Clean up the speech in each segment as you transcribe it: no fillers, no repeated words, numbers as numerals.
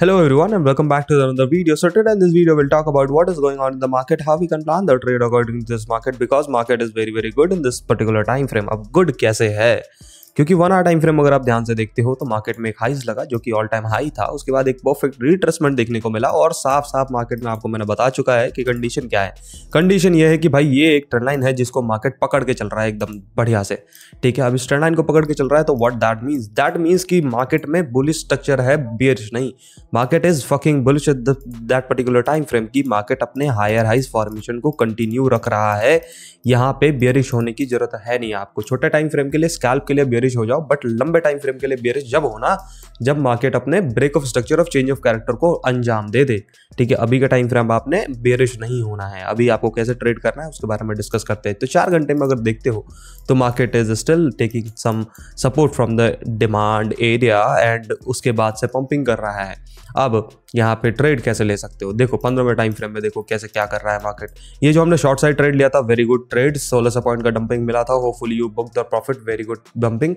Hello everyone and welcome back to another video. So today in this video we'll talk about what is going on in the market, how we can plan the trade according to this market because market is very good in this particular time frame. अब good कैसे है क्योंकि 1 our time frame अगर आप ध्यान से देखते हो तो मार्केट में एक हाईज लगा जो कि ऑल टाइम हाई था, उसके बाद एक परफेक्ट रिट्रेसमेंट देखने को मिला और साफ साफ मार्केट में आपको मैंने बता चुका है कि कंडीशन क्या है। कंडीशन ये है कि भाई ये एक ट्रेंड लाइन है जिसको मार्केट पकड़ के चल रहा है एकदम बढ़िया से, ठीक है। अब इस ट्रेंड लाइन को पकड़ के चल रहा है तो व्हाट दैट मींस कि मार्केट में बुलिश स्ट्रक्चर है, बेयरिश नहीं। Market is fucking bullish at that particular time frame की मार्केट अपने हायर हाइज फॉर्मेशन को कंटिन्यू रख रहा है। यहाँ पे बेयरिश होने की जरूरत है नहीं आपको। छोटे टाइम फ्रेम के लिए स्कैल्प के लिए बेयरिश हो जाओ, बट लंबे टाइम फ्रेम के लिए बेयरिश जब होना जब मार्केट अपने break of structure of change of character को अंजाम दे दे, ठीक है। अभी का टाइम फ्रेम आपने बेयरिश नहीं होना है। अभी आपको कैसे ट्रेड करना है उसके बारे में डिस्कस करते हैं। तो 4 घंटे में अगर देखते हो तो market is still taking some support from the demand area and उसके बाद से पंपिंग कर रहा है। अब यहाँ पे ट्रेड कैसे ले सकते हो, देखो 15वें टाइम फ्रेम में देखो कैसे क्या कर रहा है मार्केट। ये जो हमने शॉर्ट साइड ट्रेड लिया था, वेरी गुड ट्रेड, 1600 पॉइंट का डंपिंग मिला था। Hopefully you book the profit, very good dumping,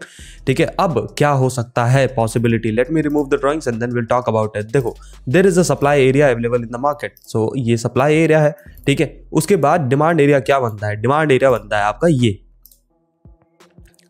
ठीक है। अब क्या हो सकता है possibility, let me remove the drawings and then will talk about it. देखो there is a supply area available in the market, so ये सप्लाई एरिया है, ठीक है। उसके बाद डिमांड एरिया क्या बनता है, डिमांड एरिया बनता है आपका ये,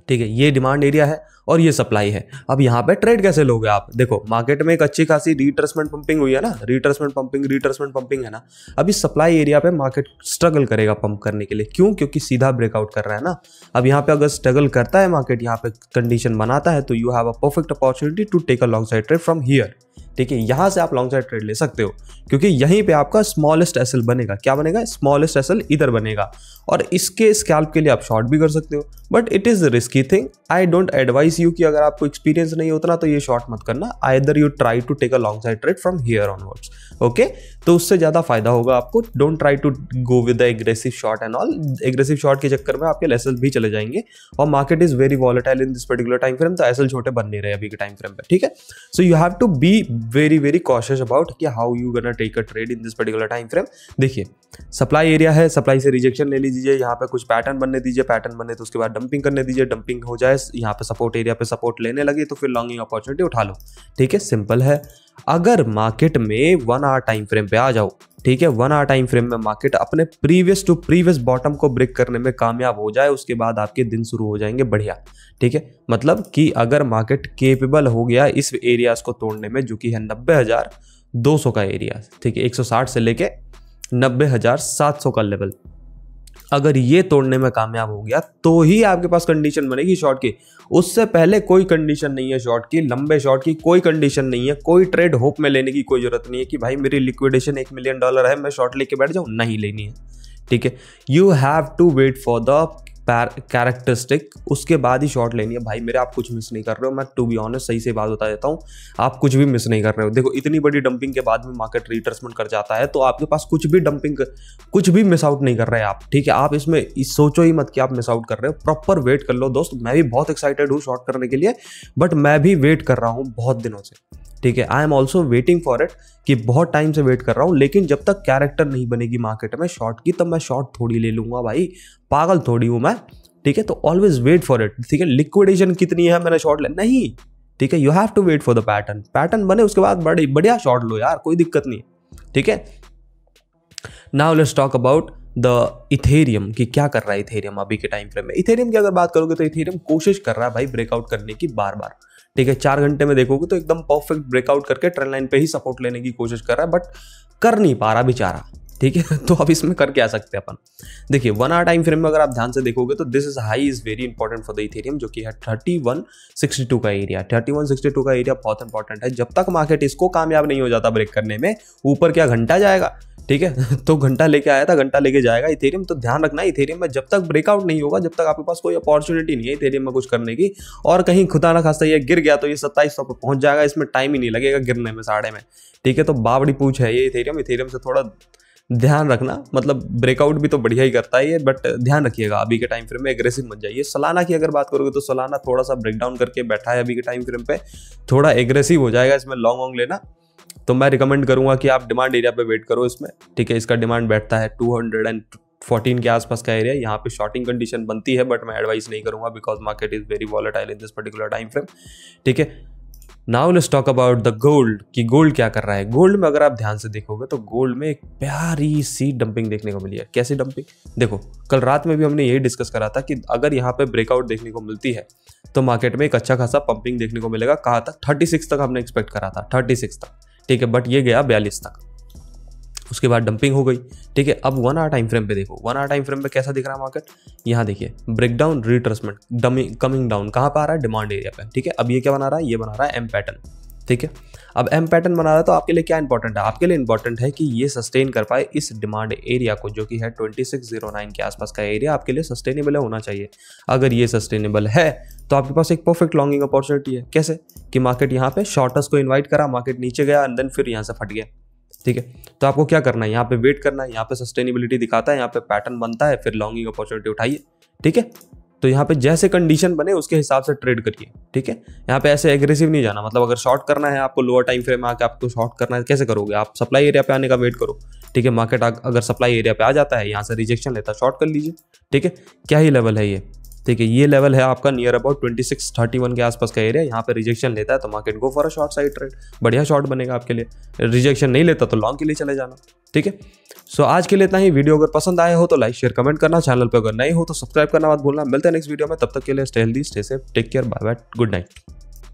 ठीक है। ये डिमांड एरिया है और ये सप्लाई है। अब यहाँ पे ट्रेड कैसे लोगे आप, देखो मार्केट में एक अच्छी खासी रिट्रेसमेंट पंपिंग हुई है ना, रिट्रेसमेंट पंपिंग है ना। अब इस सप्लाई एरिया पे मार्केट स्ट्रगल करेगा पंप करने के लिए, क्यों? क्योंकि सीधा ब्रेकआउट कर रहा है ना। अब यहाँ पे अगर स्ट्रगल करता है मार्केट, यहाँ पे कंडीशन बनाता है तो you have a perfect opportunity to take a long side trade from here, ठीक है। यहां से आप लॉन्ग साइड ट्रेड ले सकते हो क्योंकि यहीं पे आपका स्मॉलेस्ट एसएल बनेगा। क्या बनेगा? स्मॉलेस्ट एसएल इधर बनेगा और इसके स्कैल्प के लिए आप शॉर्ट भी कर सकते हो, but it is risky thing. I don't advice you कि अगर आपको एक्सपीरियंस नहीं उतना तो ये शॉर्ट मत करना। Either you try to take a long side trade from here onwards, okay. तो उससे ज्यादा फायदा होगा आपको। Don't try to go with the aggressive short and all. Aggressive short के चक्कर में आपके एसएल भी चले जाएंगे और market is very volatile in this particular time frame, तो एसएल छोटे बन नहीं रहे अभी के टाइम फ्रेम पे, ठीक है। So you have to be very cautious about कि how you gonna take a trade in this particular time frame. देखिए सप्लाई एरिया है, सप्लाई से रिजेक्शन ले लीजिए, यहाँ पे कुछ पैटर्न बनने दीजिए, पैटर्न बने तो उसके बाद डंपिंग करने दीजिए, डंपिंग हो जाए यहाँ पे सपोर्ट एरिया पे सपोर्ट लेने लगे तो फिर लॉन्गिंग अपॉर्चुनिटी उठा लो, ठीक है। सिंपल है। अगर मार्केट में 1 आवर टाइम फ्रेम पे आ जाओ, ठीक है, 1 आवर टाइम फ्रेम में मार्केट अपने प्रीवियस बॉटम को ब्रेक करने में कामयाब हो जाए, उसके बाद आपके दिन शुरू हो जाएंगे बढ़िया, ठीक है। मतलब कि अगर मार्केट केपेबल हो गया इस एरियाज को तोड़ने में जो कि है 90,200 का एरिया, ठीक है, 160 से लेके 90,700 का लेवल, अगर ये तोड़ने में कामयाब हो गया तो ही आपके पास कंडीशन बनेगी शॉर्ट की। उससे पहले कोई कंडीशन नहीं है शॉर्ट की, लंबे शॉर्ट की कोई कंडीशन नहीं है। कोई ट्रेड होप में लेने की कोई जरूरत नहीं है कि भाई मेरी लिक्विडेशन $1 मिलियन है, मैं शॉर्ट लेके बैठ जाऊं, नहीं लेनी है, ठीक है। You have to wait for the characteristic, उसके बाद ही शॉर्ट लेनी है। भाई मेरे आप कुछ मिस नहीं कर रहे हो, मैं टू बी ऑनेस्ट सही से बात बता देता हूँ, आप कुछ भी मिस नहीं कर रहे हो। देखो इतनी बड़ी डंपिंग के बाद में मार्केट रिट्रेसमेंट कर जाता है तो आपके पास कुछ भी डंपिंग कुछ भी मिस आउट नहीं कर रहे हैं आप, ठीक है। आप इसमें सोचो ही मत कि आप मिस आउट कर रहे हो, प्रॉपर वेट कर लो दोस्त। मैं भी बहुत एक्साइटेड हूँ शॉर्ट करने के लिए, बट मैं भी वेट कर रहा हूँ बहुत दिनों से, ठीक है। I am also waiting for it कि बहुत टाइम से वेट कर रहा हूँ, लेकिन जब तक कैरेक्टर नहीं बनेगी मार्केट में शॉर्ट की तब मैं शॉर्ट थोड़ी ले लूंगा भाई, पागल थोड़ी हूँ मैं, ठीक है। तो ऑलवेज वेट फॉर इट, ठीक है। लिक्विडेशन कितनी है मैंने शॉर्ट ले नहीं, ठीक है। You have to wait for the pattern बने उसके बाद बढ़िया शॉर्ट लो यार, कोई दिक्कत नहीं है, ठीक है। Now let's talk about the Ethereum कि क्या कर रहा है इथेरियम अभी के टाइम फ्रेम में। इथेरियम की अगर बात करोगे तो इथेरियम कोशिश कर रहा है भाई ब्रेकआउट करने की बार, ठीक है। 4 घंटे में देखोगे तो एकदम परफेक्ट ब्रेकआउट करके ट्रेंड लाइन पे ही सपोर्ट लेने की कोशिश कर रहा है, बट कर नहीं पा रहा बेचारा, ठीक है। तो अब इसमें कर क्या सकते हैं अपन, देखिए 1 आवर टाइम फ्रेम में अगर आप ध्यान से देखोगे तो this is high is very important for the Ethereum जो कि है 3162 का एरिया। 3162 का एरिया बहुत इंपॉर्टेंट है। जब तक मार्केट इसको कामयाब नहीं हो जाता ब्रेक करने में, ऊपर क्या घंटा जाएगा, ठीक है। तो घंटा लेके आया था, घंटा लेके जाएगा इथेरियम। तो ध्यान रखना इथेरियम में जब तक ब्रेकआउट नहीं होगा, जब तक आपके पास कोई अपॉर्चुनिटी नहीं है इथेरियम में कुछ करने की, और कहीं खुदा ना खास्ता ये गिर गया तो ये 2700 पे पहुंच जाएगा, इसमें टाइम ही नहीं लगेगा गिरने में, साढ़े में, ठीक है। तो बावड़ी पूछ है ये इथेरियम से थोड़ा ध्यान रखना। मतलब ब्रेकआउट भी तो बढ़िया ही करता है ये, बट ध्यान रखिएगा अभी के टाइम फ्रेम में एग्रेसिव मत जाइए। सोलाना की अगर बात करोगे तो सोलाना थोड़ा सा ब्रेकडाउन करके बैठा है अभी के टाइम फ्रेम पे, थोड़ा एग्रेसिव हो जाएगा इसमें लॉन्ग लेना, तो मैं रिकमेंड करूंगा कि आप डिमांड एरिया पे वेट करो इसमें, ठीक है। इसका डिमांड बैठता है 214 के आसपास का एरिया, यहाँ पे शॉर्टिंग कंडीशन बनती है, बट मैं एडवाइस नहीं करूंगा because market is very volatile in this particular time frame, ठीक है। Now let's talk about the gold कि गोल्ड क्या कर रहा है। गोल्ड में अगर आप ध्यान से देखोगे तो गोल्ड में एक प्यारी सी डंपिंग देखने को मिली है। कैसी डंपिंग? देखो, कल रात में भी हमने यही डिस्कस करा था कि अगर यहाँ पे ब्रेकआउट देखने को मिलती है तो मार्केट में एक अच्छा खासा पंपिंग देखने को मिलेगा। कहाँ तक? 36 तक हमने एक्सपेक्ट करा था, 36 तक, ठीक है, बट ये गया 42 तक। उसके बाद डंपिंग हो गई, ठीक है। अब 1 आवर टाइम फ्रेम पे देखो, 1 आवर टाइम फ्रेम पे कैसा दिख रहा है मार्केट। यहाँ देखिए, ब्रेकडाउन, रिट्रेसमेंट, कमिंग डाउन, कहाँ पे आ रहा है? डिमांड एरिया पे, ठीक है। अब ये क्या बना रहा है? ये बना रहा है एम पैटर्न, ठीक है। अब एम पैटर्न बना रहा है तो आपके लिए क्या इंपॉर्टेंट है? आपके लिए इंपॉर्टेंट है कि ये सस्टेन कर पाए इस डिमांड एरिया को, जो कि है 2609 के आसपास का एरिया आपके लिए सस्टेनेबल होना चाहिए। अगर ये सस्टेनेबल है तो आपके पास एक परफेक्ट लॉन्गिंग अपॉर्चुनिटी है। कैसे? कि मार्केट यहाँ पे शॉर्टर्स को इन्वाइट करा, मार्केट नीचे गया एंड देन फिर यहाँ से फट गया, ठीक है। तो आपको क्या करना है? यहाँ पे वेट करना है, यहाँ पे सस्टेनेबिलिटी दिखाता है, यहाँ पे पैटर्न बनता है, फिर लॉन्गिंग अपॉर्चुनिटी उठाइए, ठीक है। तो यहाँ पे जैसे कंडीशन बने उसके हिसाब से ट्रेड करिए, ठीक है। यहाँ पे ऐसे एग्रेसिव नहीं जाना। मतलब अगर शॉर्ट करना है आपको, लोअर टाइम फ्रेम में आके आपको शॉर्ट करना है, कैसे करोगे? आप सप्लाई एरिया पे आने का वेट करो, ठीक है। मार्केट अगर सप्लाई एरिया पे आ जाता है, यहाँ से रिजेक्शन लेता है, शॉर्ट कर लीजिए, ठीक है। क्या ही लेवल है ये, ठीक है। ये लेवल है आपका नियर अबाउट 2631 के आसपास का एरिया। यहाँ पे रिजेक्शन लेता है तो market go for a short side trade, बढ़िया शॉर्ट बनेगा आपके लिए। रिजेक्शन नहीं लेता तो लॉन्ग के लिए चले जाना, ठीक है। सो आज के लिए इतना ही। वीडियो अगर पसंद आए हो तो लाइक शेयर कमेंट करना, चैनल पे अगर नए हो तो सब्सक्राइब करना मत भूलना। मिलते हैं नेक्स्ट वीडियो में, तब तक के लिए stay healthy, stay safe, take care, bye bye, good night.